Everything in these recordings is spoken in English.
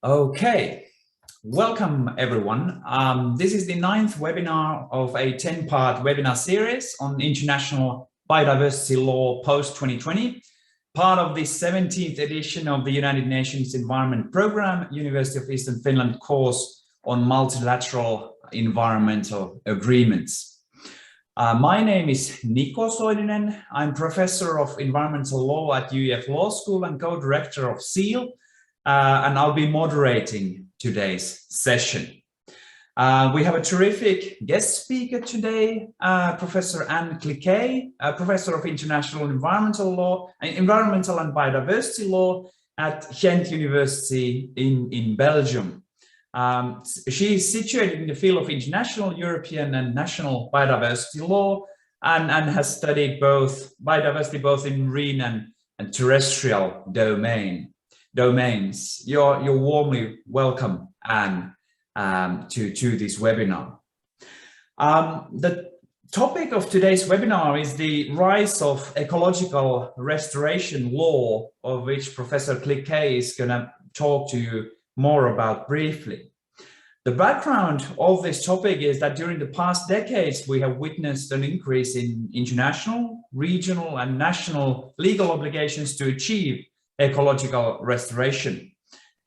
Okay, welcome everyone. This is the 9th webinar of a 10-part webinar series on international biodiversity law post-2020, part of the 17th edition of the United Nations Environment Programme, University of Eastern Finland course on multilateral environmental agreements. My name is Niko Soininen. I'm professor of environmental law at UEF Law School and co-director of SEAL. And I'll be moderating today's session. We have a terrific guest speaker today, Professor Anne Cliquet, Professor of International Environmental Law, Environmental and Biodiversity Law at Ghent University in Belgium. She is situated in the field of international, European and national biodiversity law and has studied both biodiversity both in marine and terrestrial domains. You're warmly welcome, Anne, to this webinar. The topic of today's webinar is the rise of ecological restoration law, of which Professor Cliquet is going to talk to you more about briefly. The background of this topic is that during the past decades, we have witnessed an increase in international, regional and national legal obligations to achieve ecological restoration.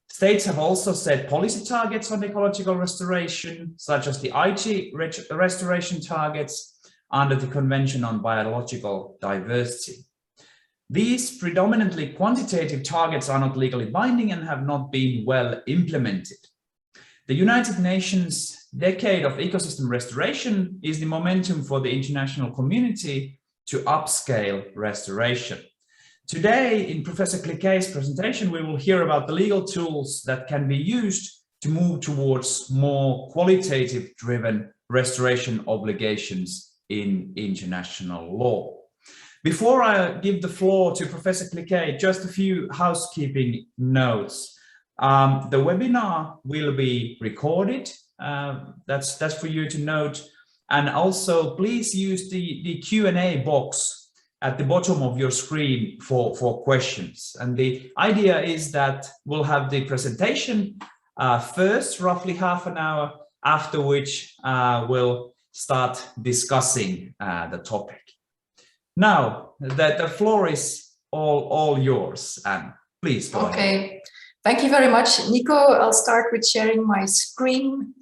States have also set policy targets on ecological restoration, such as the IT restoration targets under the Convention on Biological Diversity. These predominantly quantitative targets are not legally binding and have not been well implemented. The United Nations Decade of Ecosystem Restoration is the momentum for the international community to upscale restoration. Today, in Professor Cliquet's presentation, we will hear about the legal tools that can be used to move towards more qualitative-driven restoration obligations in international law. Before I give the floor to Professor Cliquet, just a few housekeeping notes. The webinar will be recorded. That's for you to note. And also, please use the Q&A box at the bottom of your screen for questions. And the idea is that we'll have the presentation first, roughly half an hour, after which we'll start discussing the topic. Now, the floor is all yours, Anne. Please go ahead. Okay, thank you very much, Niko. I'll start with sharing my screen.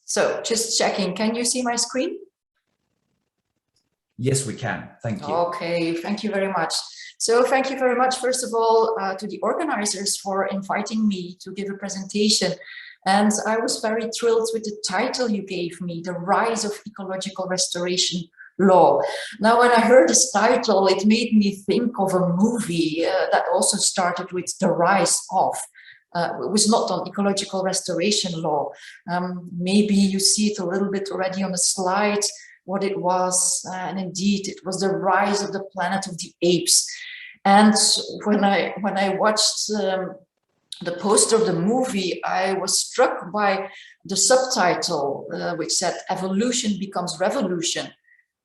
So just checking, can you see my screen? Yes, we can. Thank you. Okay, thank you very much. So thank you very much, first of all, to the organizers for inviting me to give a presentation. And I was very thrilled with the title you gave me, The Rise of Ecological Restoration Law. Now, when I heard this title, it made me think of a movie that also started with The Rise of. It was not on ecological restoration law. Maybe you see it a little bit already on the slide, what it was. And indeed, it was the rise of the Planet of the Apes. And when I watched the poster of the movie, I was struck by the subtitle, which said, Evolution Becomes Revolution.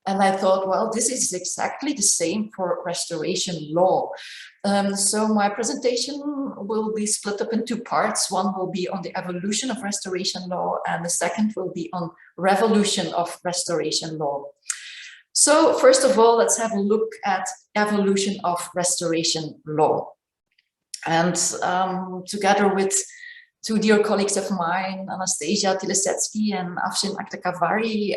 And I thought, well, this is exactly the same for restoration law. So my presentation will be split up in two parts. One will be on the evolution of restoration law, and the second will be on revolution of restoration law. So first of all, let's have a look at evolution of restoration law. And together with two dear colleagues of mine, Anastasia Tilesetsky and Afshin Aktakavari.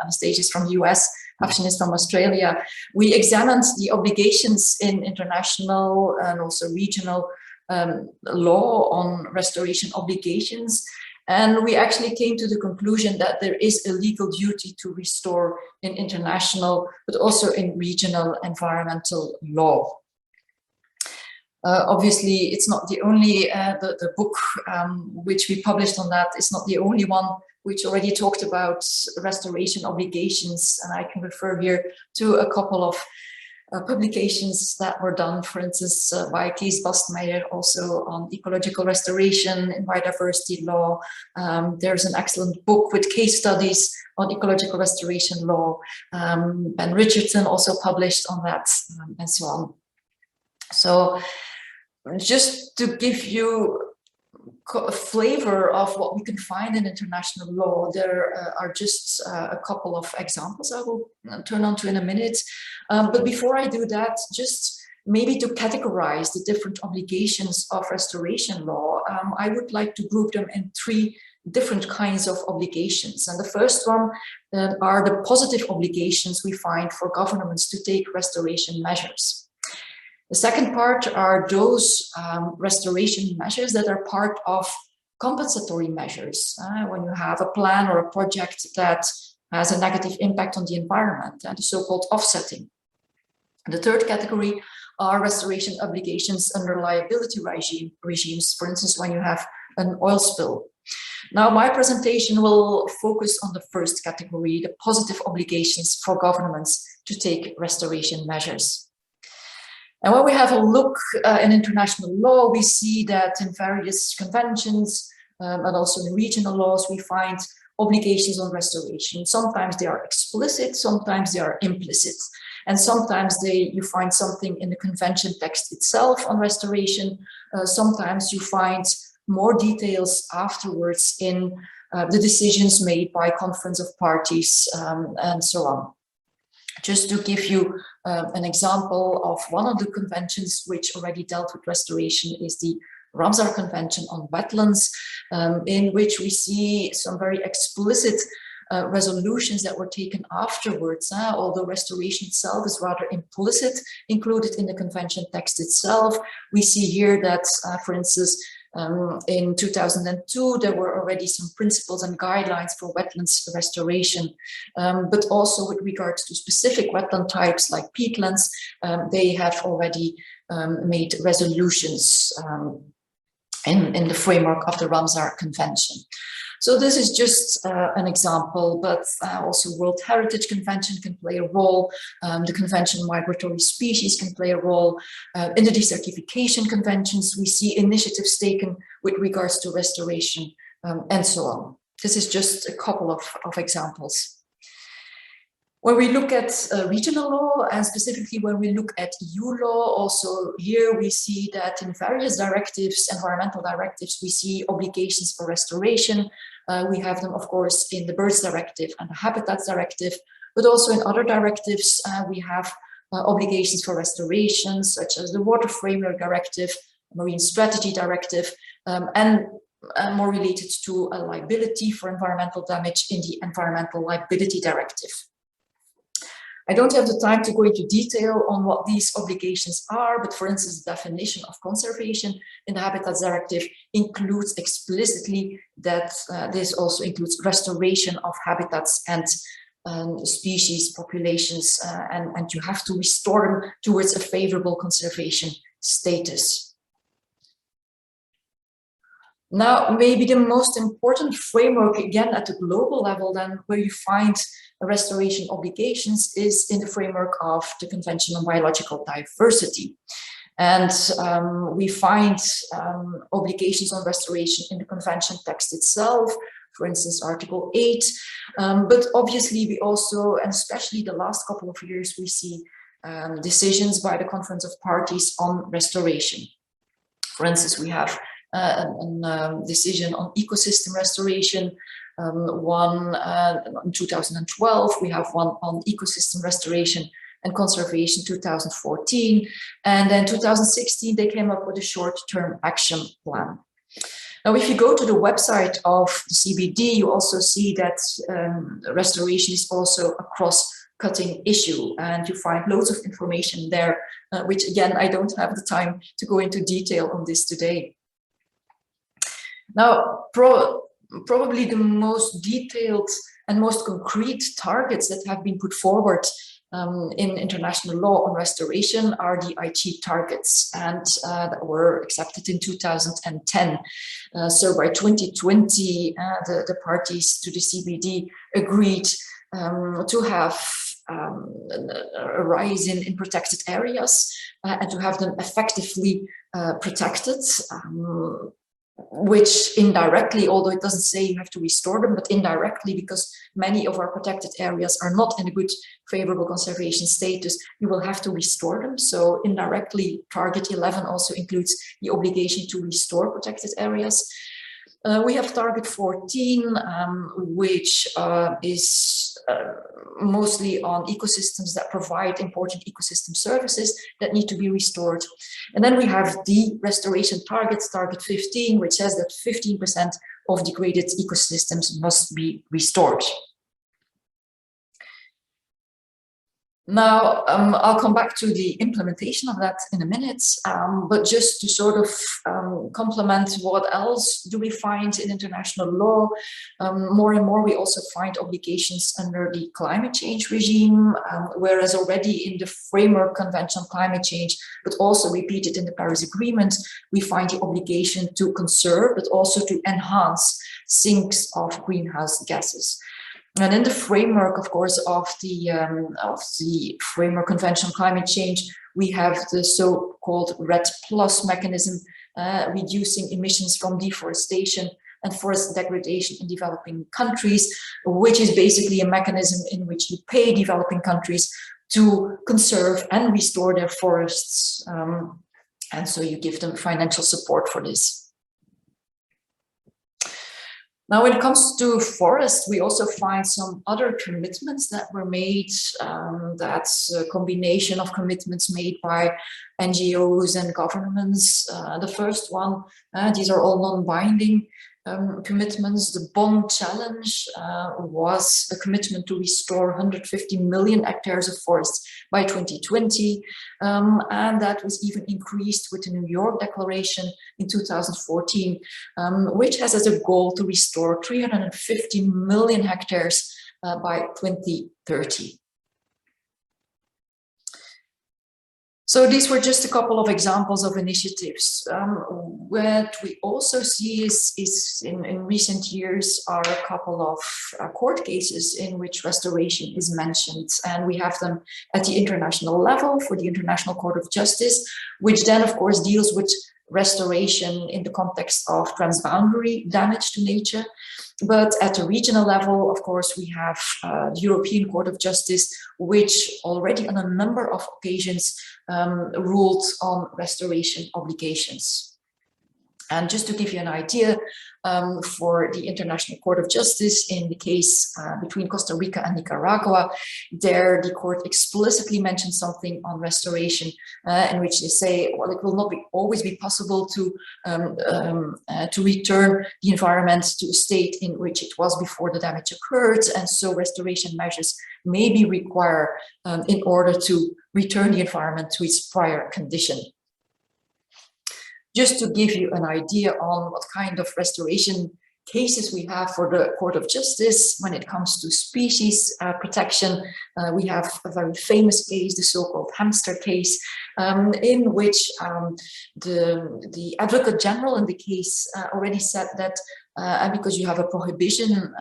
Anastasia is from the US, Afshin is from Australia. We examined the obligations in international and also regional law on restoration obligations. And we actually came to the conclusion that there is a legal duty to restore in international, but also in regional environmental law. Obviously, it's not the only, the book which we published on that is not the only one which already talked about restoration obligations. And I can refer here to a couple of publications that were done, for instance, by Kees Bastmeijer, also on ecological restoration in biodiversity law. There's an excellent book with case studies on ecological restoration law. Ben Richardson also published on that, and so on. So just to give you a flavor of what we can find in international law, there are just a couple of examples I will turn on to in a minute. But before I do that, just maybe to categorize the different obligations of restoration law, I would like to group them in three different kinds of obligations. And the first one are the positive obligations we find for governments to take restoration measures. The second part are those restoration measures that are part of compensatory measures. When you have a plan or a project that has a negative impact on the environment, and the so-called offsetting. The third category are restoration obligations under liability regimes, for instance, when you have an oil spill. Now, my presentation will focus on the first category, the positive obligations for governments to take restoration measures. And when we have a look in international law, we see that in various conventions and also in regional laws, we find obligations on restoration. Sometimes they are explicit, sometimes they are implicit. And sometimes you find something in the convention text itself on restoration. Sometimes you find more details afterwards in the decisions made by conference of parties and so on. Just to give you an example of one of the conventions which already dealt with restoration is the Ramsar Convention on Wetlands, in which we see some very explicit resolutions that were taken afterwards, although restoration itself is rather implicit, included in the convention text itself. We see here that, for instance, in 2002, there were already some principles and guidelines for wetlands restoration, but also with regards to specific wetland types like peatlands, they have already made resolutions in the framework of the Ramsar Convention. So this is just an example, but also World Heritage Convention can play a role. The Convention on Migratory Species can play a role. In the desertification conventions, we see initiatives taken with regards to restoration and so on. This is just a couple of examples. When we look at regional law, and specifically when we look at EU law, also here we see that in various directives, environmental directives, we see obligations for restoration. We have them, of course, in the Birds Directive and the Habitats Directive, but also in other directives, we have obligations for restoration, such as the Water Framework Directive, Marine Strategy Directive, and more related to a liability for environmental damage in the Environmental Liability Directive. I don't have the time to go into detail on what these obligations are, but for instance, the definition of conservation in the Habitats Directive includes explicitly that this also includes restoration of habitats and species populations, and you have to restore them towards a favorable conservation status. Now, maybe the most important framework, again, at the global level, then where you find restoration obligations is in the framework of the Convention on Biological Diversity. And we find obligations on restoration in the convention text itself, for instance, Article 8. But obviously, we also, and especially the last couple of years, we see decisions by the Conference of Parties on restoration. For instance, we have a decision on ecosystem restoration, one in 2012, we have one on ecosystem restoration and conservation 2014, and then 2016 they came up with a short-term action plan. Now, if you go to the website of the CBD, you also see that restoration is also a cross-cutting issue, and you find loads of information there, which again, I don't have the time to go into detail on this today. Now, probably the most detailed and most concrete targets that have been put forward in international law on restoration are the Aichi targets, and that were accepted in 2010. So by 2020, the parties to the CBD agreed to have a rise in protected areas and to have them effectively protected, which indirectly, although it doesn't say you have to restore them, but indirectly, because many of our protected areas are not in a good favorable conservation status, you will have to restore them. So indirectly, Target 11 also includes the obligation to restore protected areas. We have Target 14, which is mostly on ecosystems that provide important ecosystem services that need to be restored. And then we have the restoration targets, Target 15, which says that 15% of degraded ecosystems must be restored. Now, I'll come back to the implementation of that in a minute, but just to sort of complement what else do we find in international law, more and more we also find obligations under the climate change regime, whereas already in the Framework Convention on Climate Change, but also repeated in the Paris Agreement, we find the obligation to conserve, but also to enhance sinks of greenhouse gases. And in the framework, of course, of the Framework Convention on Climate Change, we have the so-called REDD+ mechanism, reducing emissions from deforestation and forest degradation in developing countries, which is basically a mechanism in which you pay developing countries to conserve and restore their forests. And so you give them financial support for this. Now, when it comes to forests, we also find some other commitments that were made. That's a combination of commitments made by NGOs and governments. The first one, these are all non-binding commitments. The Bonn Challenge was a commitment to restore 150 million hectares of forests by 2020. And that was even increased with the New York Declaration in 2014, which has as a goal to restore 350 million hectares by 2030. So these were just a couple of examples of initiatives. What we also see is in recent years are a couple of court cases in which restoration is mentioned. And we have them at the international level for the International Court of Justice, which then of course deals with restoration in the context of transboundary damage to nature. But at the regional level, of course, we have the European Court of Justice, which already on a number of occasions ruled on restoration obligations. And just to give you an idea, for the International Court of Justice in the case between Costa Rica and Nicaragua, there the court explicitly mentioned something on restoration, in which they say, well, it will not always be possible to return the environment to a state in which it was before the damage occurred, and so restoration measures may be required in order to return the environment to its prior condition. Just to give you an idea on what kind of restoration cases we have for the Court of Justice when it comes to species protection, we have a very famous case, the so-called hamster case, in which the Advocate General in the case already said that because you have a prohibition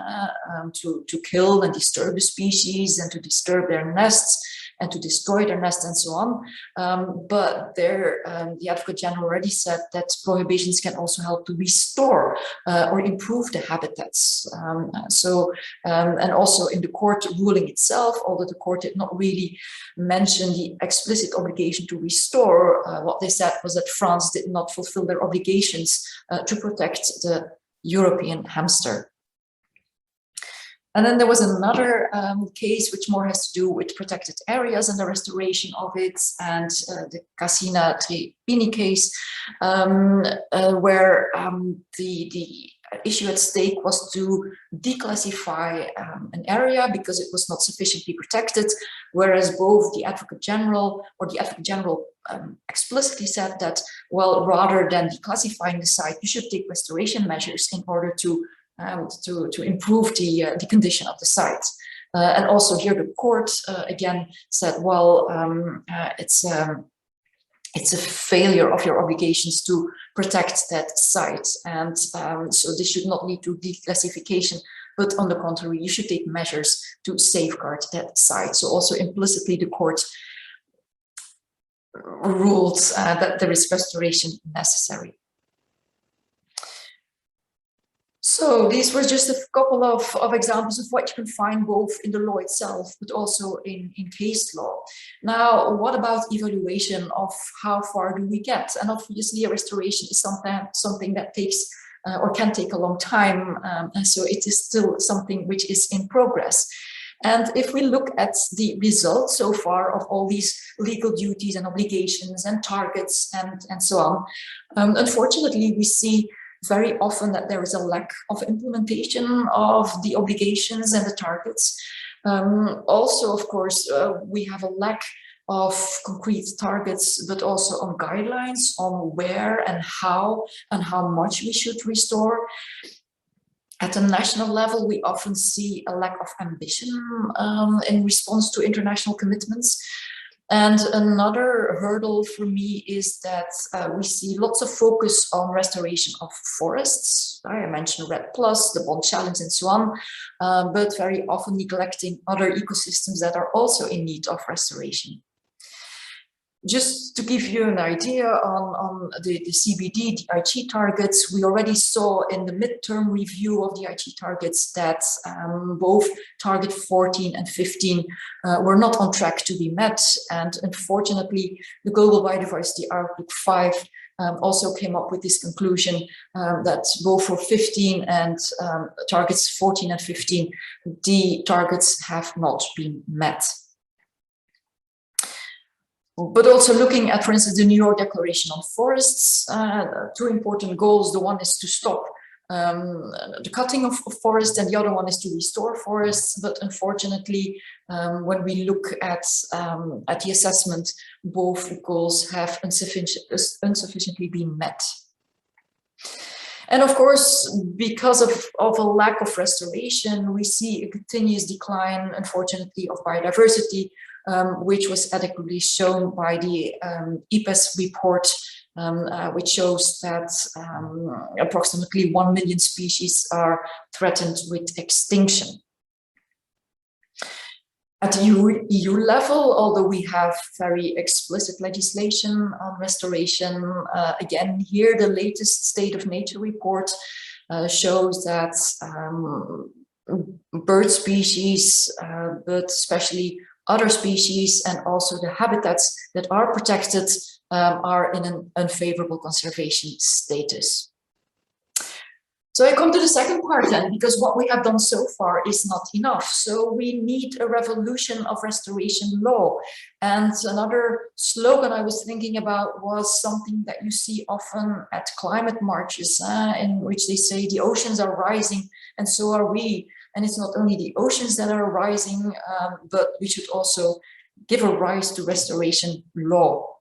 to kill and disturb the species and to disturb their nests, and to destroy their nests and so on. But there, the Advocate General already said that prohibitions can also help to restore or improve the habitats. And also in the court ruling itself, although the court did not really mention the explicit obligation to restore, what they said was that France did not fulfill their obligations to protect the European hamster. And then there was another case which more has to do with protected areas and the restoration of it, and the Casina Trepini case, where the issue at stake was to declassify an area because it was not sufficiently protected, whereas both the Advocate General explicitly said that, well, rather than declassifying the site, you should take restoration measures in order to improve the condition of the site. And also here the court again said, well, it's a failure of your obligations to protect that site. And so this should not lead to declassification but on the contrary, you should take measures to safeguard that site. So also implicitly the court ruled that there is restoration necessary. So these were just a couple of examples of what you can find both in the law itself, but also in case law. Now, what about evaluation of how far do we get? And obviously a restoration is something that takes or can take a long time. And so it is still something which is in progress. And if we look at the results so far of all these legal duties and obligations and targets and so on, unfortunately, we see very often that there is a lack of implementation of the obligations and the targets. Also, of course, we have a lack of concrete targets, but also on guidelines on where and how much we should restore. At a national level, we often see a lack of ambition in response to international commitments. And another hurdle for me is that we see lots of focus on restoration of forests. I mentioned REDD+, the Bond Challenge and so on, but very often neglecting other ecosystems that are also in need of restoration. Just to give you an idea on the CBD, the IG targets, we already saw in the midterm review of the IG targets that both target 14 and 15 were not on track to be met. And unfortunately, the Global Biodiversity Outlook 5 also came up with this conclusion that both for 15 and targets 14 and 15, the targets have not been met. But also looking at, for instance, the New York Declaration on Forests, two important goals. The one is to stop the cutting of forests, and the other one is to restore forests. But unfortunately, when we look at the assessment, both goals have insufficiently been met. And of course, because of a lack of restoration, we see a continuous decline, unfortunately, of biodiversity, which was adequately shown by the EPES report, which shows that approximately 1 million species are threatened with extinction. At the EU level, although we have very explicit legislation on restoration, again, here the latest State of Nature report shows that bird species, but especially other species and also the habitats that are protected are in an unfavorable conservation status. So I come to the second part then, because what we have done so far is not enough. So we need a revolution of restoration law. And another slogan I was thinking about was something that you see often at climate marches, in which they say the oceans are rising and so are we. And it's not only the oceans that are rising, but we should also give a rise to restoration law.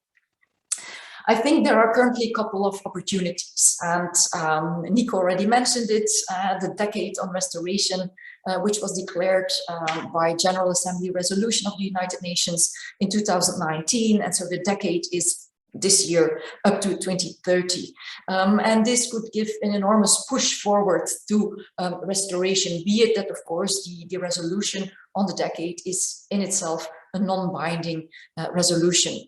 I think there are currently a couple of opportunities, and Niko already mentioned it, the Decade on Restoration, which was declared by General Assembly Resolution of the United Nations in 2019, and so the decade is this year up to 2030. And this could give an enormous push forward to restoration, be it that, of course, the resolution on the decade is in itself a non-binding resolution.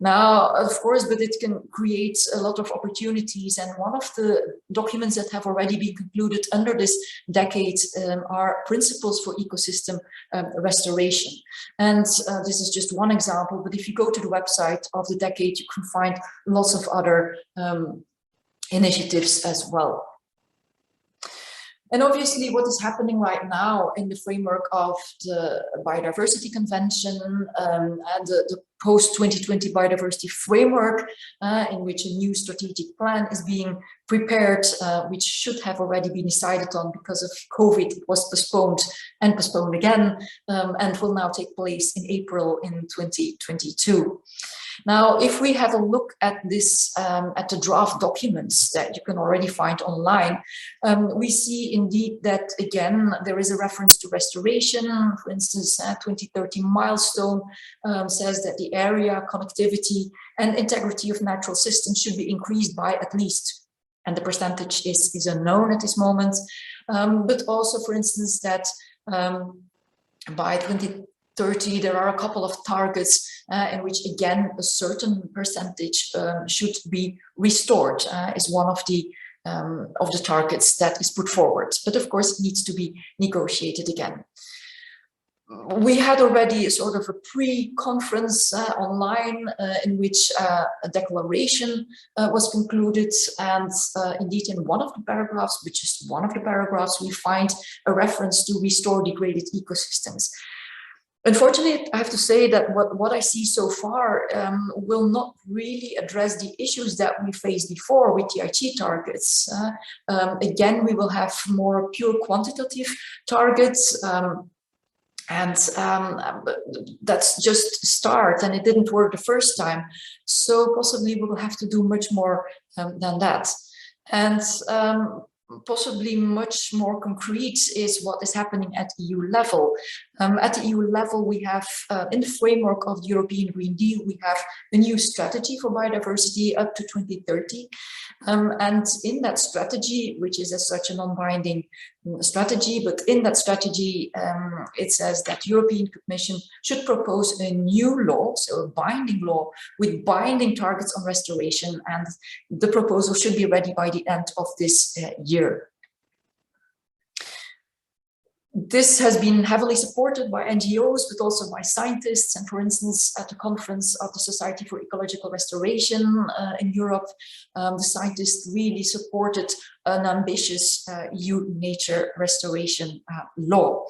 Now, of course, but it can create a lot of opportunities. And one of the documents that have already been concluded under this decade are principles for ecosystem restoration. And this is just one example, but if you go to the website of the decade, you can find lots of other initiatives as well. And obviously what is happening right now in the framework of the Biodiversity Convention and the post-2020 biodiversity framework, in which a new strategic plan is being prepared, which should have already been decided on because of COVID. It was postponed and postponed again, and will now take place in April in 2022. Now, if we have a look at this, at the draft documents that you can already find online, we see indeed that, again, there is a reference to restoration. For instance, 2030 milestone says that the area, connectivity, and integrity of natural systems should be increased by at least, and the percentage is unknown at this moment, but also, for instance, that by 2030 there are a couple of targets in which again a certain percentage should be restored, is one of the targets that is put forward. But of course it needs to be negotiated again. We had already a sort of a pre-conference online in which a declaration was concluded, and indeed in one of the paragraphs, which is one of the paragraphs, we find a reference to restore degraded ecosystems. Unfortunately, I have to say that what I see so far will not really address the issues that we faced before with the IG targets. Again, we will have more pure quantitative targets, and that's just a start, and it didn't work the first time. So possibly we will have to do much more than that. And possibly much more concrete is what is happening at EU level. At the EU level, we have, in the framework of the European Green Deal, we have a new strategy for biodiversity up to 2030. And in that strategy, which is as such a non-binding strategy, but in that strategy, it says that the European Commission should propose a new law, so a binding law with binding targets on restoration, and the proposal should be ready by the end of this year. This has been heavily supported by NGOs, but also by scientists. And for instance, at the conference of the Society for Ecological Restoration in Europe, the scientists really supported an ambitious EU nature restoration law.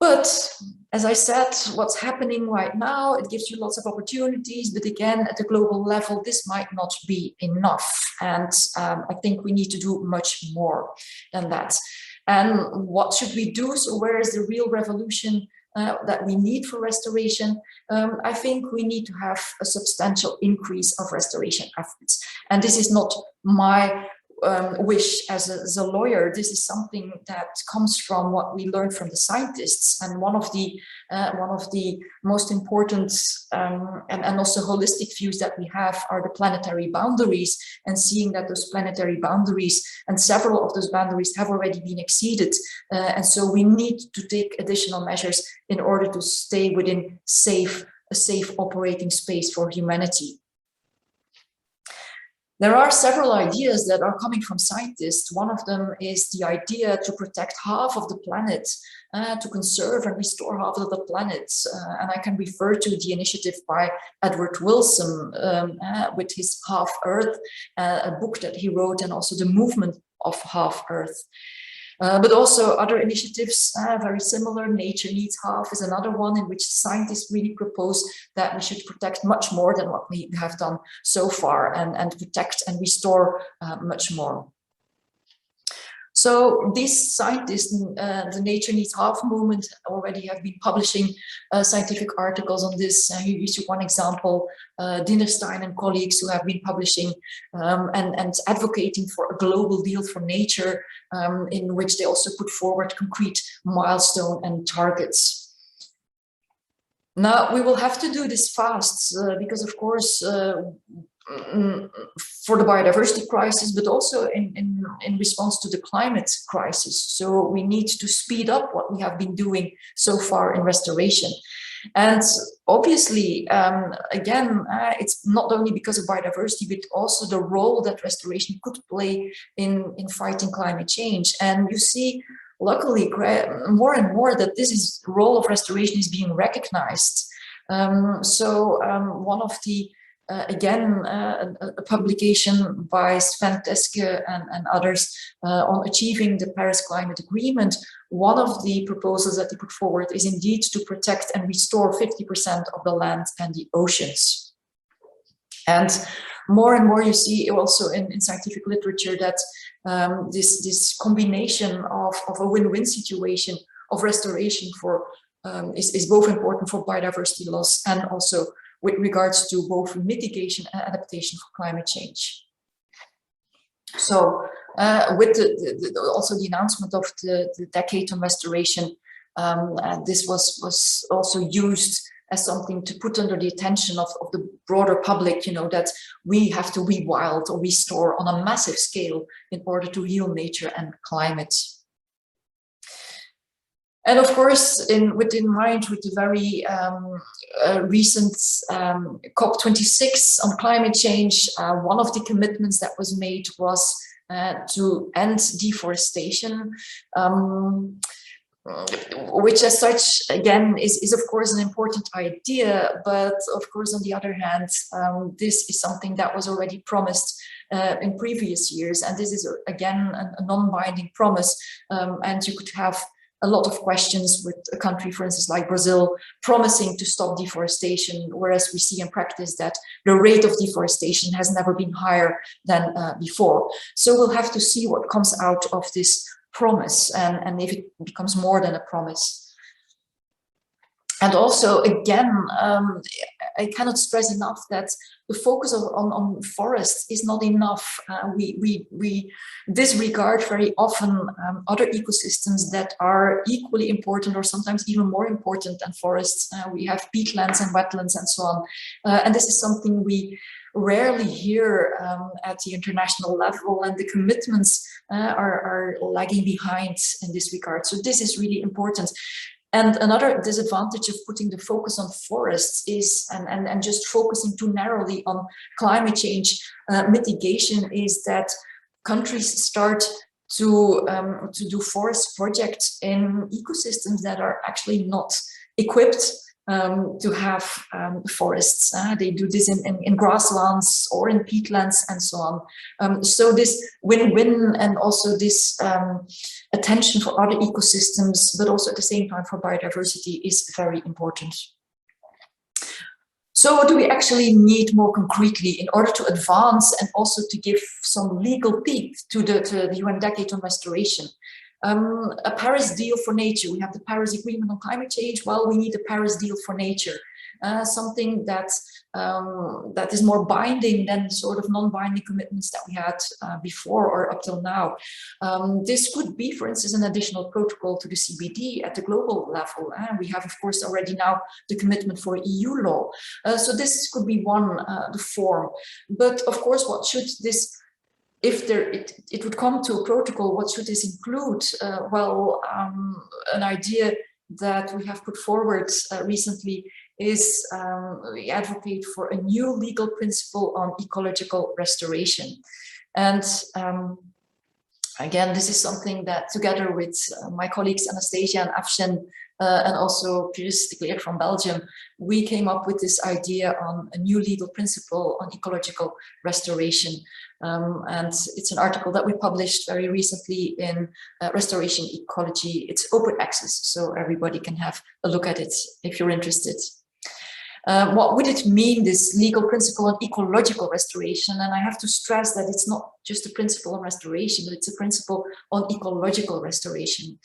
But as I said, what's happening right now, it gives you lots of opportunities, but again, at the global level, this might not be enough. And I think we need to do much more than that. And what should we do? So where is the real revolution that we need for restoration? I think we need to have a substantial increase of restoration efforts. And this is not my wish as a lawyer. This is something that comes from what we learned from the scientists, and one of the most important and also holistic views that we have are the planetary boundaries, and seeing that those planetary boundaries and several of those boundaries have already been exceeded, and so we need to take additional measures in order to stay within a safe operating space for humanity. There are several ideas that are coming from scientists. One of them is the idea to protect half of the planet, to conserve and restore half of the planet. And I can refer to the initiative by Edward Wilson with his Half Earth, a book that he wrote, and also the movement of Half Earth. But also other initiatives, very similar. Nature Needs Half is another one in which scientists really propose that we should protect much more than what we have done so far, and protect and restore much more. So these scientists, the Nature Needs Half movement, already have been publishing scientific articles on this. Here's one example, Dinnerstein and colleagues who have been publishing and advocating for a global deal for nature, in which they also put forward concrete milestone and targets. Now, we will have to do this fast because, of course, for the biodiversity crisis, but also in response to the climate crisis. So we need to speed up what we have been doing so far in restoration. And obviously, again, it's not only because of biodiversity, but also the role that restoration could play in fighting climate change. And you see, luckily, more and more that this role of restoration is being recognized. One of the a publication by Sven Teske and others on achieving the Paris Climate Agreement. One of the proposals that they put forward is indeed to protect and restore 50% of the land and the oceans. And more you see also in scientific literature that this combination of a win-win situation of restoration is both important for biodiversity loss and also with regards to both mitigation and adaptation for climate change. So with also the announcement of the decade on restoration, this was also used as something to put under the attention of the broader public, you know, that we have to rewild or restore on a massive scale in order to heal nature and climate. And of course, in mind with the very recent COP26 on climate change, one of the commitments that was made was to end deforestation, which as such, again, is of course an important idea, but of course, on the other hand, this is something that was already promised in previous years, and this is again a non-binding promise, and you could have a lot of questions with a country, for instance, like Brazil, promising to stop deforestation, whereas we see in practice that the rate of deforestation has never been higher than before. So we'll have to see what comes out of this promise, and if it becomes more than a promise. And also, again, I cannot stress enough that the focus on forests is not enough. We disregard very often other ecosystems that are equally important or sometimes even more important than forests. We have peatlands and wetlands and so on. And this is something we rarely hear at the international level, and the commitments are lagging behind in this regard. So this is really important. And another disadvantage of putting the focus on forests is, and just focusing too narrowly on climate change mitigation, is that countries start to do forest projects in ecosystems that are actually not equipped to have forests. They do this in grasslands or in peatlands and so on. So this win-win, and also this attention for other ecosystems, but also at the same time for biodiversity, is very important. So what do we actually need more concretely in order to advance and also to give some legal teeth to the UN Decade on Restoration? A Paris deal for nature. We have the Paris Agreement on climate change. Well, we need a Paris deal for nature, something that that is more binding than sort of non-binding commitments that we had before or up till now. This could be, for instance, an additional protocol to the CBD at the global level. We have, of course, already now the commitment for EU law. So this could be one, the form. But of course, what should this, if it would come to a protocol, what should this include? Well, an idea that we have put forward recently is we advocate for a new legal principle on ecological restoration. And again, this is something that together with my colleagues Anastasia and Afshin, and also Cliquet from Belgium, we came up with this idea on a new legal principle on ecological restoration. And it's an article that we published very recently in Restoration Ecology. It's open access, so everybody can have a look at it if you're interested. What would it mean, this legal principle on ecological restoration? And I have to stress that it's not just a principle on restoration, but it's a principle on ecological restoration.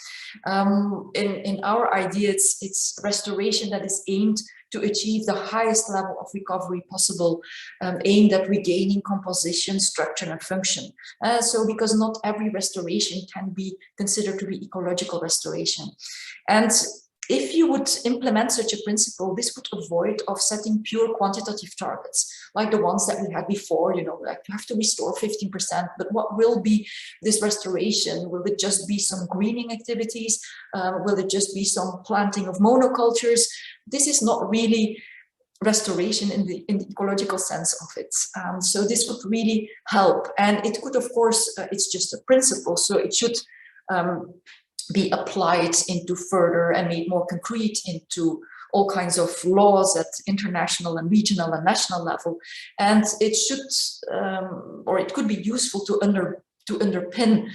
In our idea, it's restoration that is aimed to achieve the highest level of recovery possible, aimed at regaining composition, structure, and function. So because not every restoration can be considered to be ecological restoration. And if you would implement such a principle, this would avoid of setting pure quantitative targets, like the ones that we had before, you know, like you have to restore 15%, but what will be this restoration? Will it just be some greening activities? Will it just be some planting of monocultures? This is not really restoration in the ecological sense of it. So this would really help. And it could, of course, it's just a principle, so it should be applied into further and made more concrete into all kinds of laws at international and regional and national level. And it should, or it could be useful to underpin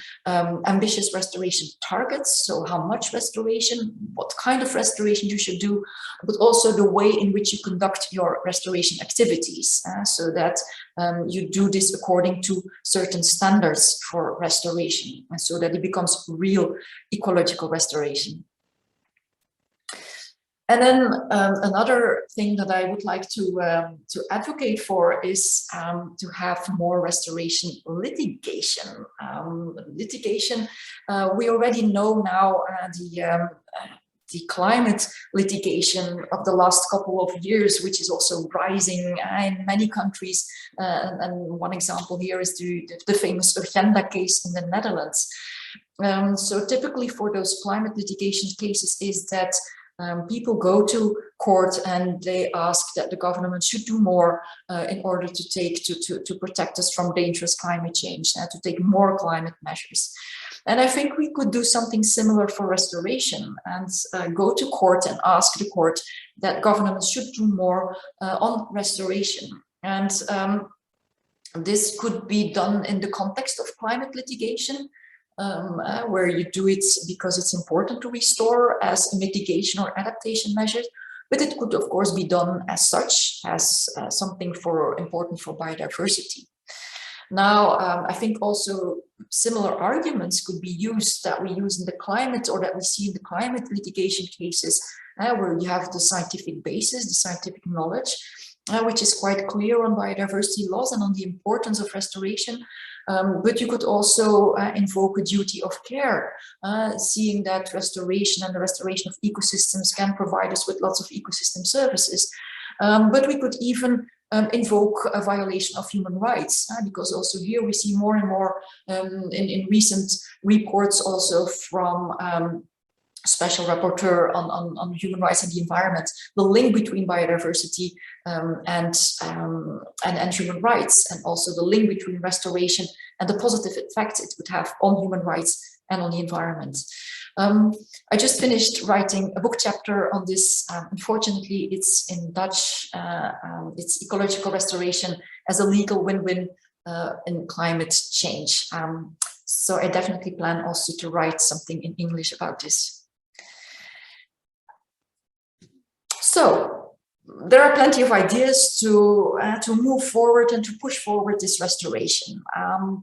ambitious restoration targets. So how much restoration, what kind of restoration you should do, but also the way in which you conduct your restoration activities, so that you do this according to certain standards for restoration, and so that it becomes real ecological restoration. And then another thing that I would like to advocate for is to have more restoration litigation. We already know now climate litigation of the last couple of years, which is also rising in many countries. And one example here is the famous Ghent case in the Netherlands. So typically for those climate litigation cases is that people go to court and they ask that the government should do more in order to protect us from dangerous climate change and to take more climate measures. And I think we could do something similar for restoration and go to court and ask the court that governments should do more on restoration. And this could be done in the context of climate litigation, where you do it because it's important to restore as a mitigation or adaptation measure, but it could of course be done as such, as something important for biodiversity. Now, I think also similar arguments could be used that we use in the climate, or that we see in the climate litigation cases, where you have the scientific basis, the scientific knowledge, which is quite clear on biodiversity laws and on the importance of restoration. But you could also invoke a duty of care, seeing that restoration and the restoration of ecosystems can provide us with lots of ecosystem services. But we could even invoke a violation of human rights, because also here we see more and more in recent reports also from Special Rapporteur on human rights and the environment, the link between biodiversity and human rights, and also the link between restoration and the positive effects it would have on human rights and on the environment. I just finished writing a book chapter on this. Unfortunately, it's in Dutch. It's Ecological Restoration as a Legal Win-Win in Climate Change. So I definitely plan also to write something in English about this. So there are plenty of ideas to move forward and to push forward this restoration.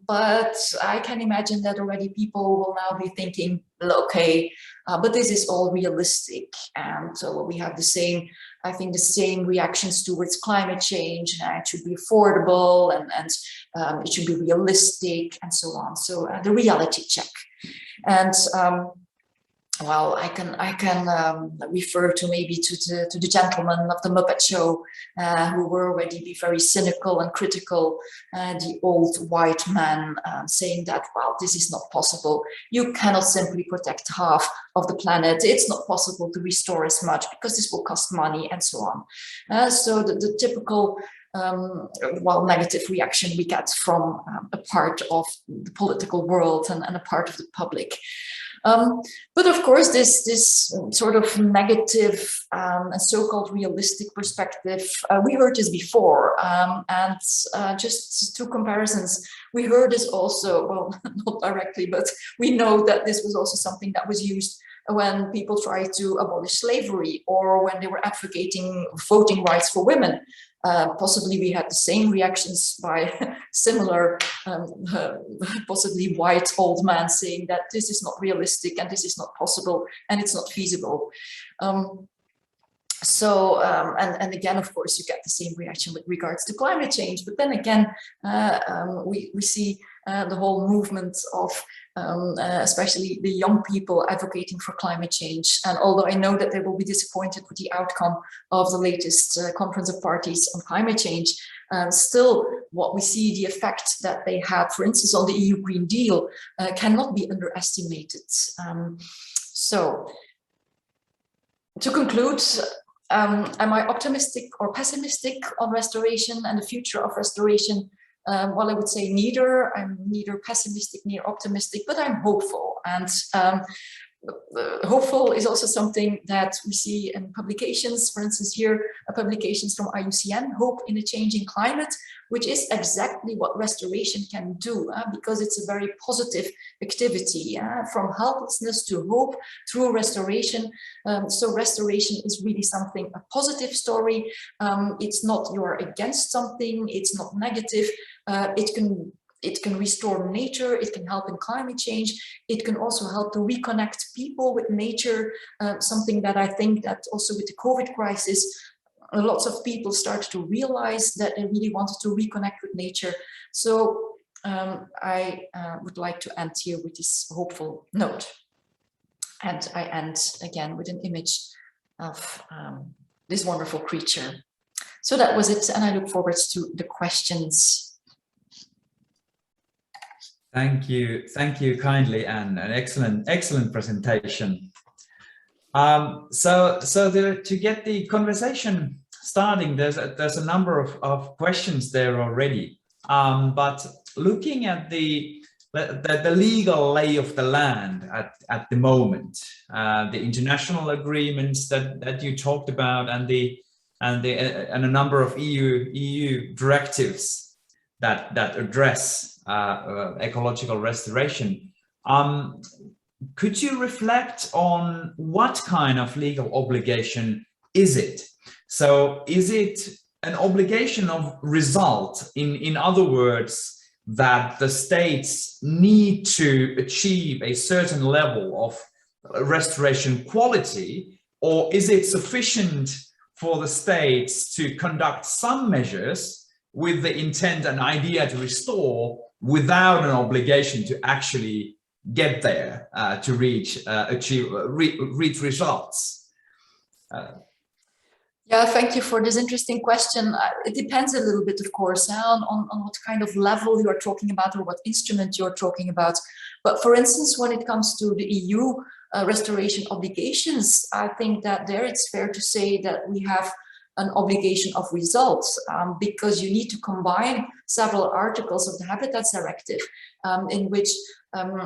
But I can imagine that already people will now be thinking, okay, but this is all realistic. And so we have the same, I think the same reactions towards climate change. It should be affordable and it should be realistic and so on. So the reality check. And well, I can refer to maybe to the gentleman of the Muppet Show, who were already be very cynical and critical, the old white man saying that, well, this is not possible. You cannot simply protect half of the planet. It's not possible to restore as much because this will cost money and so on. So the typical well, negative reaction we get from a part of the political world and a part of the public. But of course, this sort of negative and so-called realistic perspective, we heard this before, and just two comparisons. We heard this also, well, not directly, but we know that this was also something that was used when people tried to abolish slavery, or when they were advocating voting rights for women. Possibly we had the same reactions by similar, possibly white old man saying that this is not realistic and this is not possible and it's not feasible. And again, of course, you get the same reaction with regards to climate change. But then again, we see the whole movement of especially the young people advocating for climate change. And although I know that they will be disappointed with the outcome of the latest Conference of Parties on climate change, still what we see, the effect that they had, for instance, on the EU Green Deal, cannot be underestimated. So to conclude, am I optimistic or pessimistic on restoration and the future of restoration? Well, I would say neither. I'm neither pessimistic nor optimistic, but I'm hopeful. And hopeful is also something that we see in publications. For instance, here, publications from IUCN, Hope in a Changing Climate, which is exactly what restoration can do, because it's a very positive activity, from helplessness to hope through restoration. So restoration is really something, a positive story. It's not you're against something, it's not negative. It can restore nature, it can help in climate change, it can also help to reconnect people with nature, something that I think that also with the COVID crisis, lots of people started to realize that they really wanted to reconnect with nature. So I would like to end here with this hopeful note. And I end again with an image of this wonderful creature. So that was it, and I look forward to the questions. Thank you kindly, Anne. An excellent presentation. To get the conversation starting, there's a number of questions there already. But looking at the legal lay of the land at the moment, the international agreements that you talked about, and a number of EU directives that address ecological restoration. Could you reflect on what kind of legal obligation is it? So is it an obligation of result? In other words, that the states need to achieve a certain level of restoration quality, or is it sufficient for the states to conduct some measures with the intent and idea to restore without an obligation to actually get there, to reach results? Yeah, thank you for this interesting question. It depends a little bit, of course, on what kind of level you are talking about or what instrument you're talking about. But for instance, when it comes to the EU restoration obligations, I think that there it's fair to say that we have an obligation of results, because you need to combine several articles of the Habitats Directive in which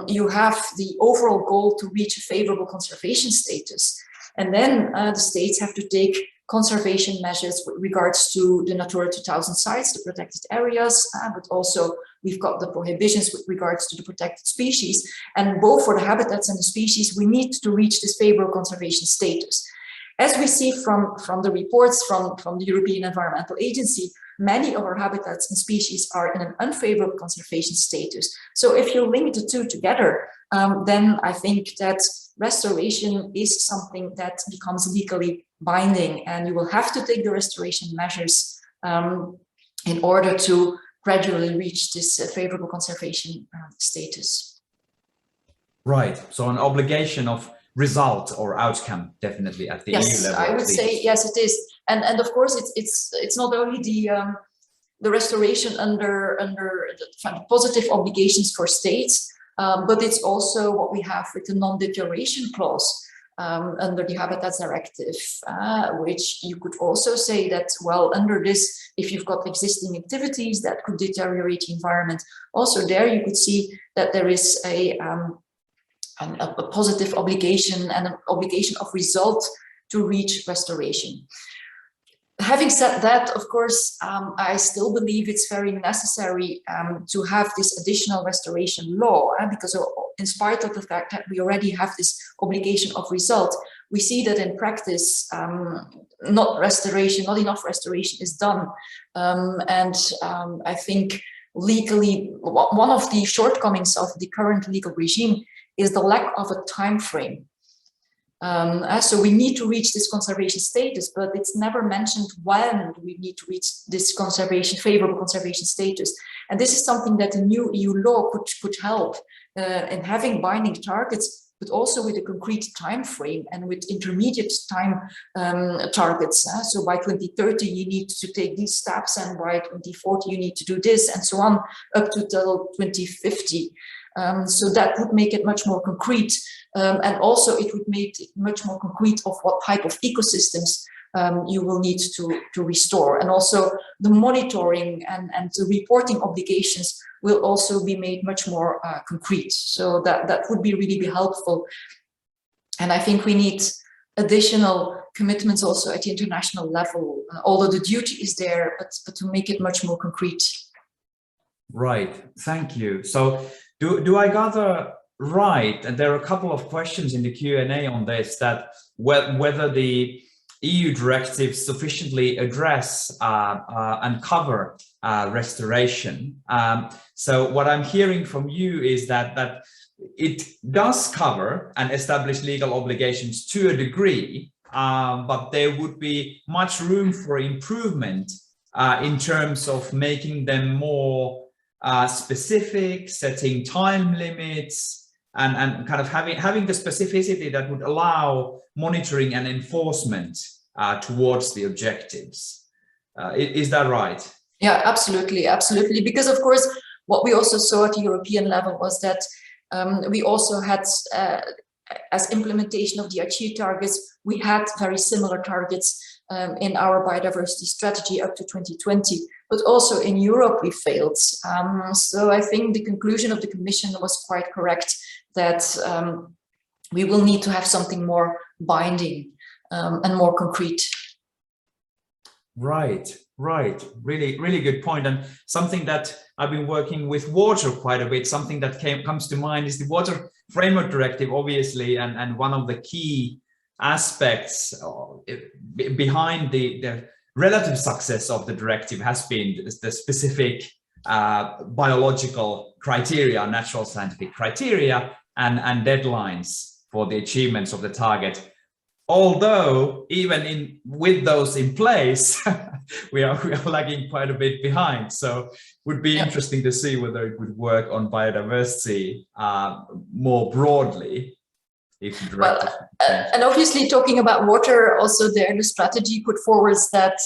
you have the overall goal to reach a favorable conservation status. And then the states have to take conservation measures with regards to the Natura 2000 sites, the protected areas, but also we've got the prohibitions with regards to the protected species. And both for the habitats and the species, we need to reach this favorable conservation status. As we see from the reports from the European Environmental Agency, many of our habitats and species are in an unfavorable conservation status. So if you link the two together, then I think that restoration is something that becomes legally binding, and you will have to take the restoration measures in order to gradually reach this favorable conservation status. Right, so an obligation of result or outcome, definitely at the EU level. Yes, I would say yes, it is, and of course it's not only the restoration under the positive obligations for states, but it's also what we have with the non-deterioration clause under the Habitats Directive, which you could also say that, well, under this, if you've got existing activities that could deteriorate the environment, also there you could see that there is a positive obligation and an obligation of result to reach restoration. Having said that, of course, I still believe it's very necessary to have this additional restoration law, because in spite of the fact that we already have this obligation of result, we see that in practice, not enough restoration is done. I think legally, one of the shortcomings of the current legal regime is the lack of a time frame. So we need to reach this conservation status, but it's never mentioned when we need to reach this favorable conservation status. And this is something that the new EU law could help in having binding targets, but also with a concrete time frame and with intermediate time targets. So by 2030, you need to take these steps, and by 2040, you need to do this, and so on, up to till 2050. So that would make it much more concrete. And also it would make it much more concrete of what type of ecosystems you will need to restore. And also the monitoring and the reporting obligations will also be made much more concrete. So that would really be helpful. And I think we need additional commitments also at the international level, although the duty is there, but to make it much more concrete. Right, thank you. So do I gather right, and there are a couple of questions in the Q&A on this, that whether the EU directives sufficiently address and cover restoration. So what I'm hearing from you is that it does cover and establish legal obligations to a degree, but there would be much room for improvement in terms of making them more specific, setting time limits, and kind of having the specificity that would allow monitoring and enforcement towards the objectives. Is that right? Yeah, absolutely, absolutely. Because of course, what we also saw at the European level was that we also had, as implementation of the achieved targets, we had very similar targets in our biodiversity strategy up to 2020, but also in Europe we failed. So I think the conclusion of the Commission was quite correct, that we will need to have something more binding and more concrete. Right. Really good point. And something that I've been working with water quite a bit, something that comes to mind is the Water Framework Directive, obviously, and one of the key aspects behind the relative success of the directive has been the specific biological criteria, natural scientific criteria, and deadlines for the achievements of the target. Although even with those in place, we are lagging quite a bit behind. So it would be interesting to see whether it would work on biodiversity more broadly. And obviously, talking about water, also there the strategy put forward that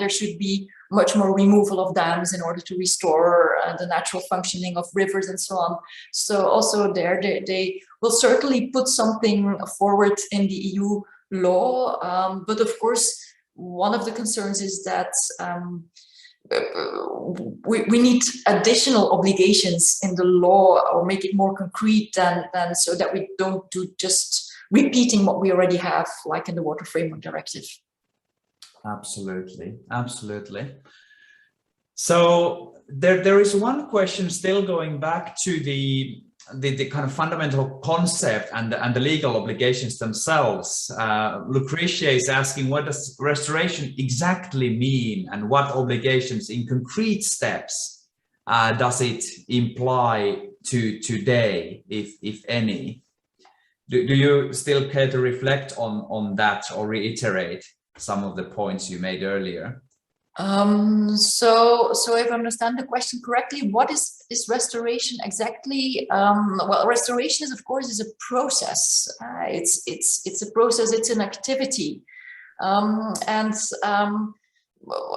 there should be much more removal of dams in order to restore the natural functioning of rivers and so on. So also there they will certainly put something forward in the EU law, but of course one of the concerns is that we need additional obligations in the law, or make it more concrete than so that we don't do just repeating what we already have, like in the Water Framework Directive. Absolutely. So there is one question still going back to the kind of fundamental concept and the legal obligations themselves. Lucretia is asking, what does restoration exactly mean, and what obligations in concrete steps does it imply to today, if any? Do you still care to reflect on that or reiterate some of the points you made earlier? So if I understand the question correctly, what is restoration exactly? Well, restoration is, of course, is a process. It's a process. It's an activity, and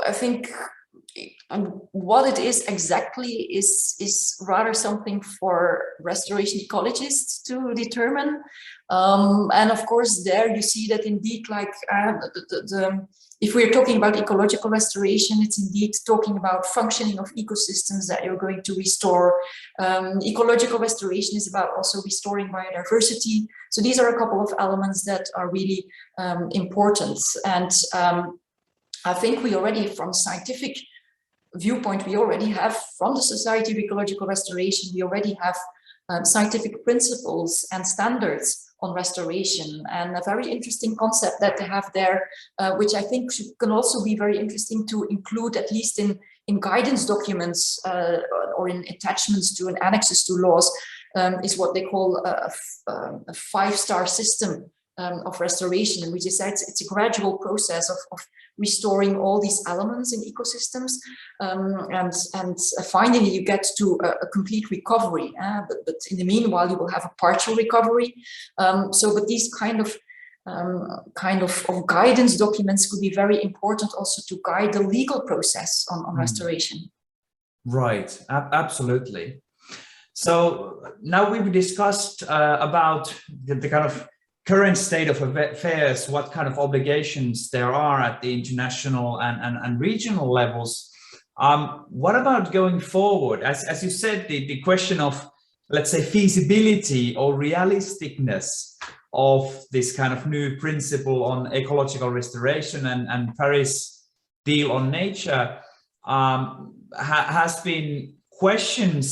I think what it is exactly is rather something for restoration ecologists to determine. And of course, there you see that indeed, like if we're talking about ecological restoration, it's indeed talking about functioning of ecosystems that you're going to restore. Ecological restoration is about also restoring biodiversity. So these are a couple of elements that are really important. And I think we already, from scientific viewpoint, we already have, from the Society of Ecological Restoration, we already have scientific principles and standards on restoration, and a very interesting concept that they have there, which I think can also be very interesting to include, at least in guidance documents or in attachments to and annexes to laws, is what they call a 5-star system of restoration, which is that it's a gradual process of restoring all these elements in ecosystems, and finally you get to a complete recovery. But in the meanwhile, you will have a partial recovery. But these kind of guidance documents could be very important also to guide the legal process on restoration. Right, absolutely. So now we've discussed about the kind of current state of affairs, what kind of obligations there are at the international and regional levels. What about going forward? As you said, the question of, let's say, feasibility or realisticness of this kind of new principle on ecological restoration and Paris deal on nature has been questioned,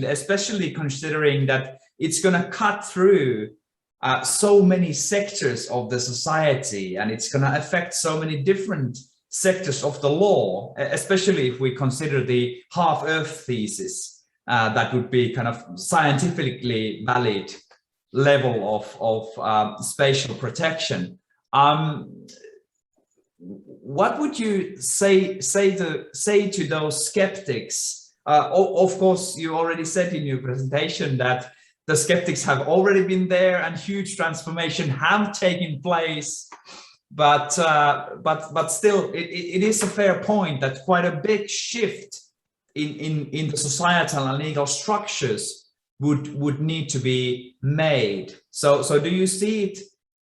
especially considering that it's going to cut through so many sectors of the society, and it's going to affect so many different sectors of the law, especially if we consider the half-Earth thesis, that would be kind of scientifically valid level of spatial protection. What would you say to those skeptics? Of course, you already said in your presentation that the skeptics have already been there and huge transformation have taken place. But still, it is a fair point that quite a big shift in the societal and legal structures would need to be made. So do you see it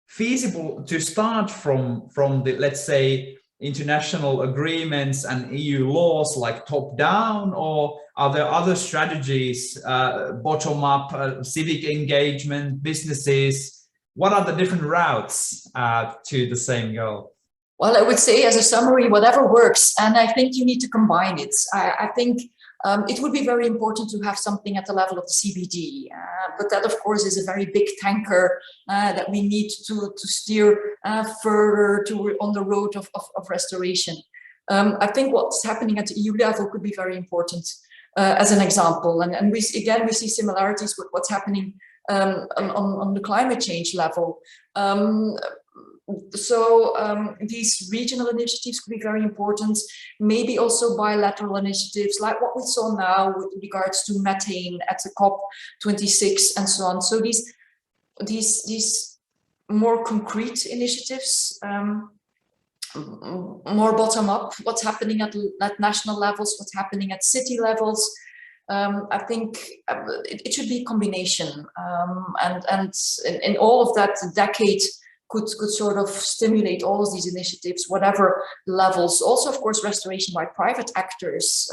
feasible to start from the, let's say, international agreements and EU laws, like top down, or are there other strategies, bottom up, civic engagement, businesses? What are the different routes to the same goal? Well, I would say as a summary, whatever works. And I think you need to combine it. I think it would be very important to have something at the level of the CBD. But that, of course, is a very big tanker that we need to steer further on the road of restoration. I think what's happening at the EU level could be very important as an example. And we see similarities with what's happening on the climate change level. These regional initiatives could be very important, maybe also bilateral initiatives like what we saw now with regards to methane at the COP26 and so on. So these more concrete initiatives, more bottom up, what's happening at national levels, what's happening at city levels. I think it should be a combination, and in all of that, the decade could sort of stimulate all of these initiatives, whatever levels. Also, of course, restoration by private actors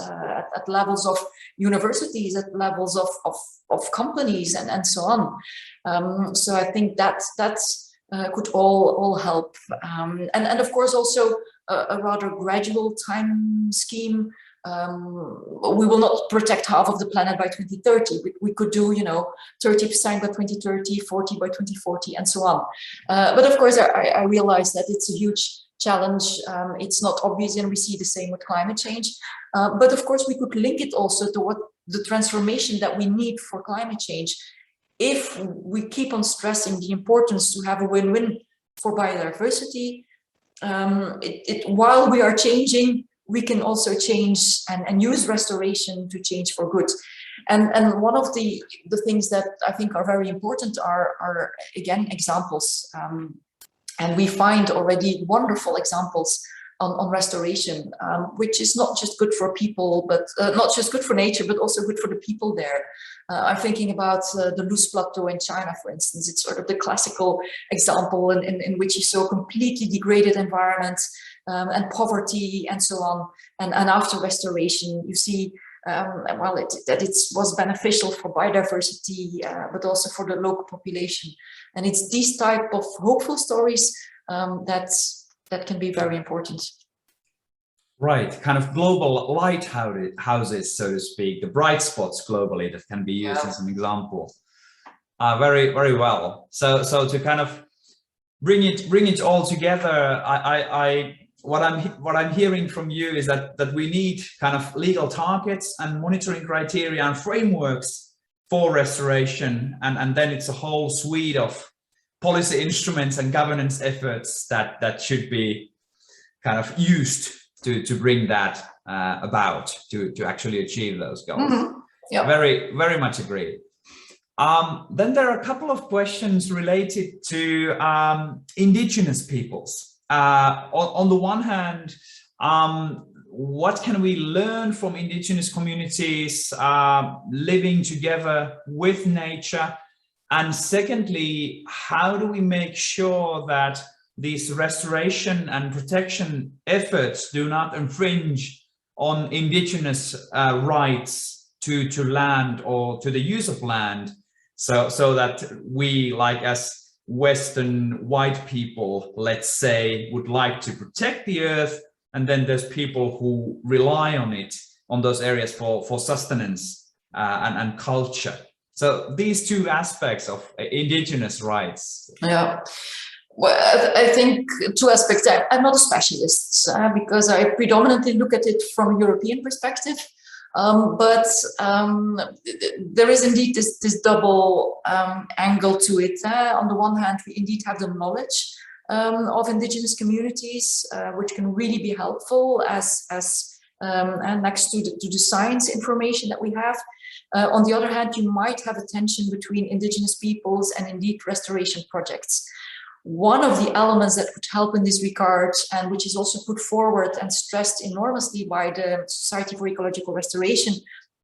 at levels of universities, at levels of companies, and so on. So I think that could all help, and of course also a rather gradual time scheme. We will not protect half of the planet by 2030. We could do, 30% by 2030, 40 by 2040, and so on. But of course, I realize that it's a huge challenge. It's not obvious, and we see the same with climate change. But of course, we could link it also to what the transformation that we need for climate change. If we keep on stressing the importance to have a win-win for biodiversity, while we are changing, we can also change and use restoration to change for good. And one of the things that I think are very important are again, examples. And we find already wonderful examples on restoration, which is not just good for people, but not just good for nature, but also good for the people there. I'm thinking about the Loess Plateau in China, for instance. It's sort of the classical example in which you saw completely degraded environments, and poverty and so on. And after restoration, you see, that it was beneficial for biodiversity, but also for the local population. And it's these type of hopeful stories that can be very important. Right, kind of global lighthouses, so to speak, the bright spots globally that can be used as an example. Very, very well. So to kind of bring it all together, what I'm hearing from you is that we need kind of legal targets and monitoring criteria and frameworks for restoration, and then it's a whole suite of policy instruments and governance efforts that should be kind of used to bring that about, to actually achieve those goals. Mm-hmm. Yep. Very, very much agree. Then there are a couple of questions related to indigenous peoples. On the one hand, what can we learn from indigenous communities living together with nature? And secondly, how do we make sure that these restoration and protection efforts do not infringe on indigenous rights to land or to the use of land, so that we, like as Western white people, let's say, would like to protect the earth, and then there's people who rely on it, on those areas for sustenance and culture. So these two aspects of indigenous rights. Yeah. Well, I think two aspects. I'm not a specialist because I predominantly look at it from a European perspective. But there is indeed this double angle to it. On the one hand, we indeed have the knowledge of indigenous communities, which can really be helpful as and next to the science information that we have. On the other hand, you might have a tension between indigenous peoples and indeed restoration projects. One of the elements that would help in this regard, and which is also put forward and stressed enormously by the Society for Ecological Restoration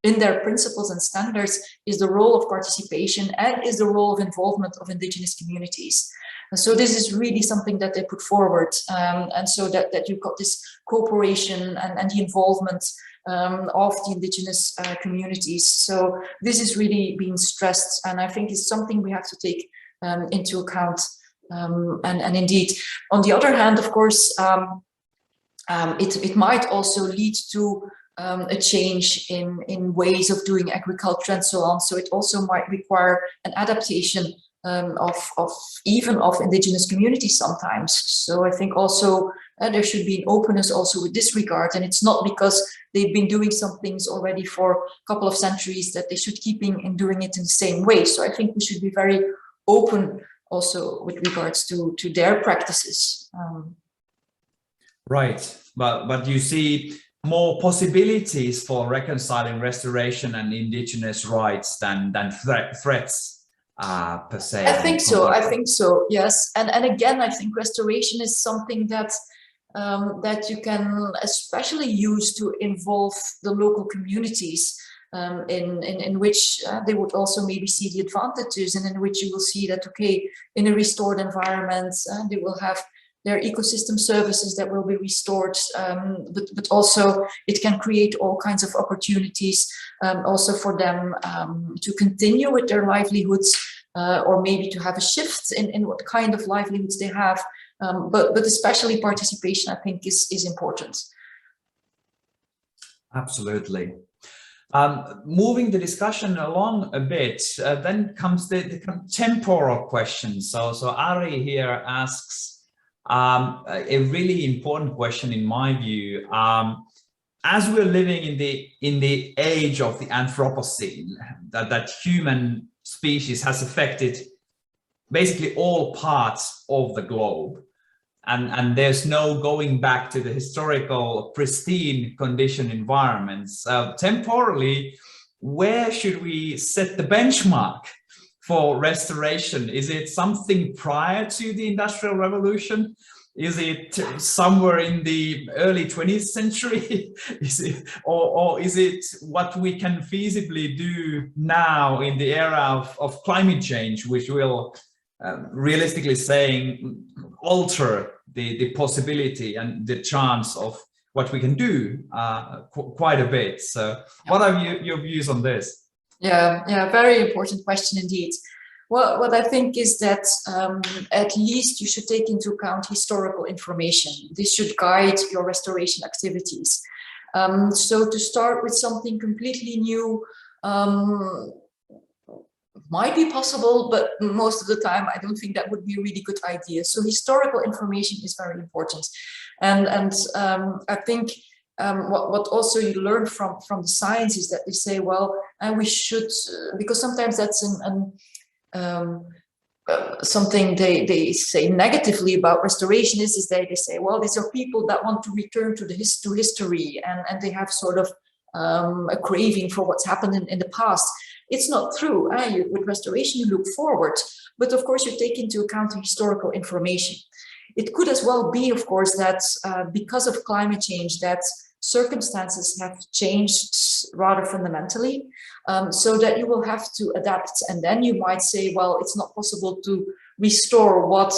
in their principles and standards, is the role of participation and is the role of involvement of indigenous communities. And so this is really something that they put forward, and so that you've got this cooperation and the involvement of the indigenous communities. So this is really being stressed, and I think it's something we have to take into account. And indeed, on the other hand, of course, it might also lead to a change in ways of doing agriculture and so on. So it also might require an adaptation of indigenous communities sometimes. So I think also there should be an openness also with this regard, and it's not because they've been doing some things already for a couple of centuries that they should keep doing it in the same way. So I think we should be very open also with regards to their practices. Right, but you see more possibilities for reconciling restoration and indigenous rights than threats per se. I think so, yes. And again, I think restoration is something that that you can especially use to involve the local communities, in which they would also maybe see the advantages, and in which you will see that, okay, in a restored environment, they will have their ecosystem services that will be restored, but also it can create all kinds of opportunities also for them to continue with their livelihoods, or maybe to have a shift in what kind of livelihoods they have, but especially participation, I think, is important. Absolutely. Moving the discussion along a bit, then comes the temporal question. So Ari here asks a really important question in my view. As we're living in the age of the Anthropocene, that human species has affected basically all parts of the globe, and there's no going back to the historical pristine condition environments. Temporally, where should we set the benchmark for restoration? Is it something prior to the Industrial Revolution? Is it somewhere in the early 20th century? or is it what we can feasibly do now in the era of climate change, which will, realistically saying, alter the possibility and the chance of what we can do quite a bit? So what are your views on this? Yeah, very important question indeed. Well, what I think is that at least you should take into account historical information. This should guide your restoration activities. So to start with something completely new might be possible, but most of the time I don't think that would be a really good idea. So historical information is very important. And I think what also you learn from the science is that they say, well, we should, because sometimes that's something they say negatively about restoration is they say, well, these are people that want to return to history, and they have sort of a craving for what's happened in the past. It's not true. With restoration, you look forward, but of course you take into account historical information. It could as well be, of course, that because of climate change, that circumstances have changed rather fundamentally, so that you will have to adapt. And then you might say, well, it's not possible to restore what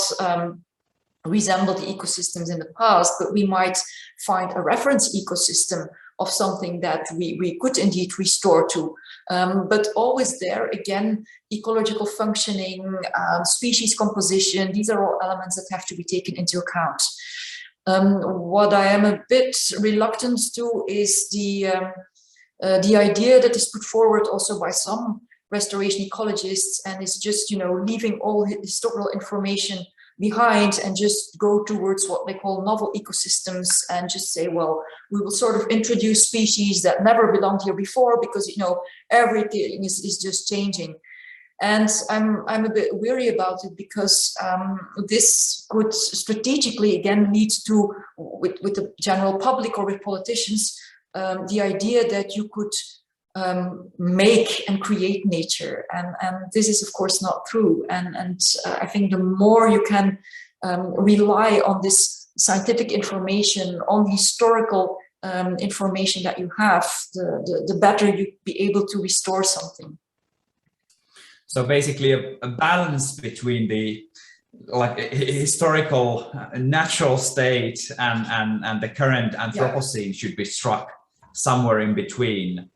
resembled the ecosystems in the past, but we might find a reference ecosystem of something that we could indeed restore to. But always there, again, ecological functioning, species composition, these are all elements that have to be taken into account. What I am a bit reluctant to is the idea that is put forward also by some restoration ecologists, and is just, leaving all historical information behind and just go towards what they call novel ecosystems, and just say, well, we will sort of introduce species that never belonged here before because, everything is just changing. And I'm a bit weary about it because this could strategically, again, lead to, with the general public or with politicians, the idea that you could make and create nature, and this is of course not true. And I think the more you can rely on this scientific information, on historical information that you have, the better you be able to restore something. So basically a balance between the historical natural state and the current Anthropocene should be struck somewhere in between.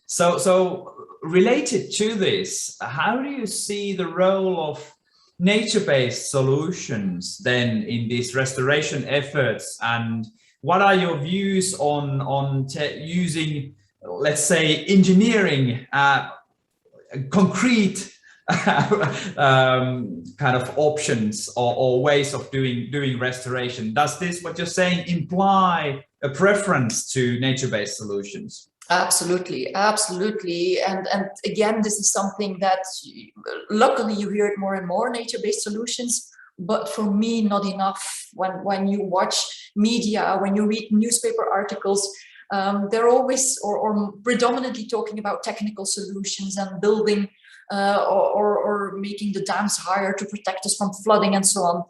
So related to this, how do you see the role of nature-based solutions then in these restoration efforts, and what are your views on using, let's say, engineering, concrete kind of options or ways of doing restoration? Does this, what you're saying, imply a preference to nature-based solutions? Absolutely, absolutely. And again, this is something that luckily you hear it more and more, nature-based solutions, but for me, not enough. When you watch media, when you read newspaper articles, they're always or predominantly talking about technical solutions and building or making the dams higher to protect us from flooding and so on.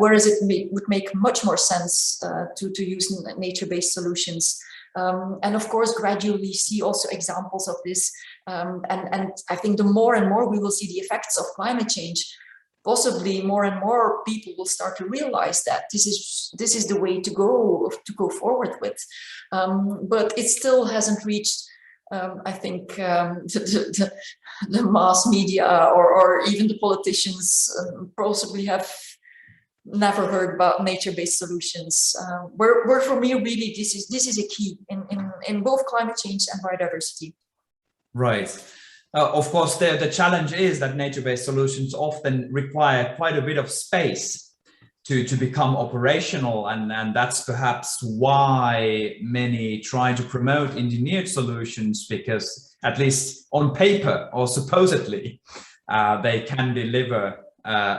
Whereas it would make much more sense to use nature-based solutions. And of course, gradually see also examples of this. And I think the more and more we will see the effects of climate change, possibly more and more people will start to realize that this is the way to go forward with. But it still hasn't reached, I think, the mass media or even the politicians possibly have never heard about nature-based solutions. Where for me, really, this is a key in both climate change and biodiversity. Right. Of course, the challenge is that nature-based solutions often require quite a bit of space to become operational, and that's perhaps why many try to promote engineered solutions, because at least on paper or supposedly they can deliver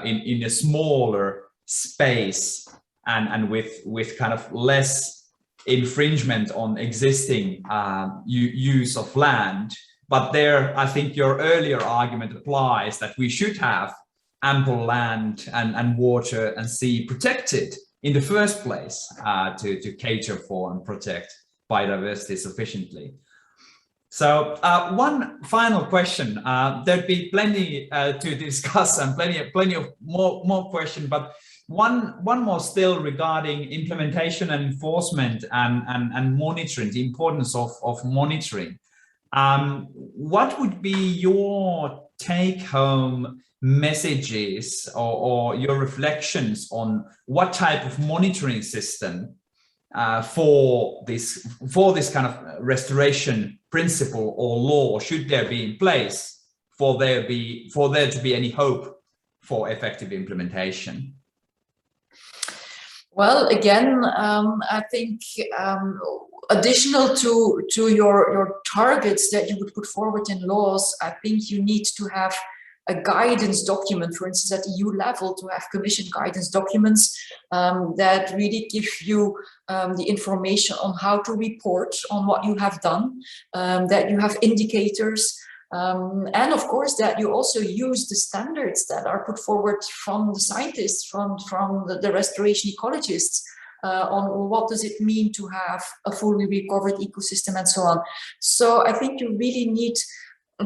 in a smaller space and with kind of less infringement on existing use of land. But there, I think your earlier argument applies, that we should have ample land and water and sea protected in the first place to cater for and protect biodiversity sufficiently. So one final question. There'd be plenty to discuss and plenty of more questions, but one more still regarding implementation and enforcement and monitoring, the importance of monitoring. What would be your take-home messages or your reflections on what type of monitoring system for this kind of restoration principle or law should there be in place for there to be any hope for effective implementation? Well, again, I think additional to your targets that you would put forward in laws, I think you need to have a guidance document, for instance, at EU level, to have commission guidance documents that really give you the information on how to report on what you have done, that you have indicators, and of course that you also use the standards that are put forward from the scientists, from the restoration ecologists, on what does it mean to have a fully recovered ecosystem and so on. So I think you really need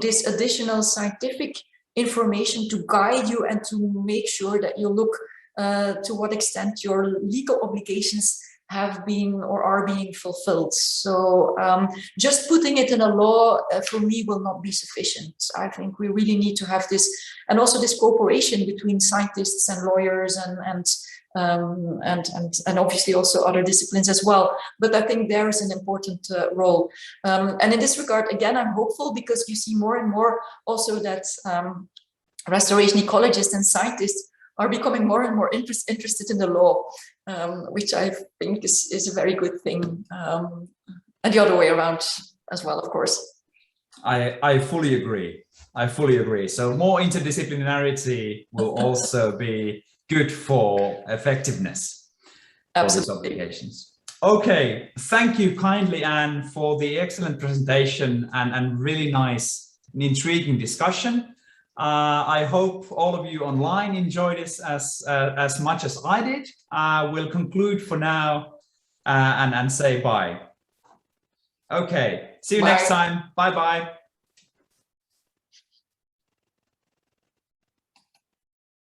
this additional scientific information to guide you and to make sure that you look to what extent your legal obligations have been or are being fulfilled. So just putting it in a law for me will not be sufficient. I think we really need to have this, and also this cooperation between scientists and lawyers and obviously also other disciplines as well. But I think there is an important role. And in this regard, again, I'm hopeful, because you see more and more also that restoration ecologists and scientists are becoming more and more interested in the law, which I think is a very good thing. And the other way around as well, of course. I fully agree. I fully agree. So more interdisciplinarity will also be good for effectiveness of these obligations. Okay, thank you kindly, Anne, for the excellent presentation and really nice and intriguing discussion. I hope all of you online enjoyed this as much as I did. We'll conclude for now and say bye. Okay, see you next time. Bye-bye.